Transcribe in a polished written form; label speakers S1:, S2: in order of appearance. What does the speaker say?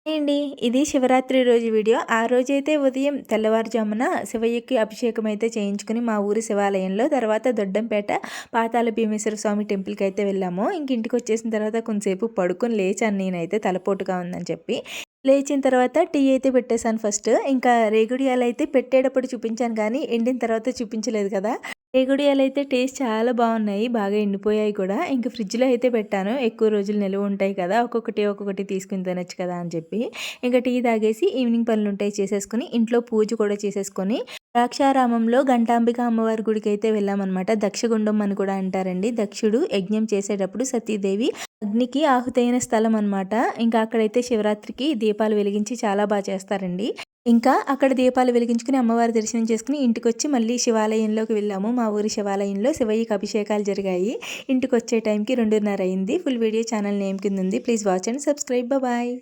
S1: అండి. ఇది శివరాత్రి రోజు వీడియో. ఆ రోజైతే ఉదయం తెల్లవారుజామున శివయ్యకి అభిషేకం అయితే చేయించుకొని మా ఊరి శివాలయంలో, తర్వాత దొడ్డంపేట పాతాళ భీమేశ్వర స్వామి టెంపుల్‌కైతే వెళ్ళాము. ఇంక ఇంటికొచ్చేసిన తర్వాత కొంతసేపు పడుకొని లేచాను నేనైతే తలపోటుగా ఉందని చెప్పి. లేచిన తర్వాత టీ అయితే పెట్టేసాను ఫస్ట్. ఇంకా రేగుడియాలైతే పెట్టేటప్పుడు చూపించాను కానీ ఎండిన తర్వాత చూపించలేదు కదా! రేగుడియాలైతే టేస్ట్ చాలా బాగున్నాయి. బాగా ఎండిపోయాయి కూడా. ఇంక ఫ్రిడ్జ్‌లో అయితే పెట్టాను. ఎక్కువ రోజులు నిలువ ఉంటాయి కదా! ఒక్కొక్కటి తీసుకొని తినొచ్చు కదా అని చెప్పి. ఇంక టీ తాగేసి ఈవినింగ్ పనులుంటాయి చేసేసుకొని, ఇంట్లో పూజ కూడా చేసేసుకొని, ద్రాక్షారామంలో ఘంటాంబిక అమ్మవారి గుడికైతే వెళ్ళామనమాట. దక్షగుండం అని కూడా అంటారండి. దక్షుడు యజ్ఞం చేసేటప్పుడు సతీదేవి అగ్నికి ఆహుతైన స్థలం అనమాట. ఇంకా అక్కడైతే శివరాత్రికి దీపాలు వెలిగించి చాలా చేస్తారండి. ఇంకా అక్కడ దీపాలు వెలిగించుకుని అమ్మవారి దర్శనం చేసుకుని ఇంటికొచ్చి మళ్ళీ శివాలయంలోకి వెళ్ళాము. మా ఊరి శివాలయంలో శివయ్యకి అభిషేకాలు జరిగాయి. ఇంటికొచ్చే టైంకి 2:30 అయింది. ఫుల్ వీడియో ఛానల్ నేమ్ కింద ఉంది. Please watch and subscribe. Bye.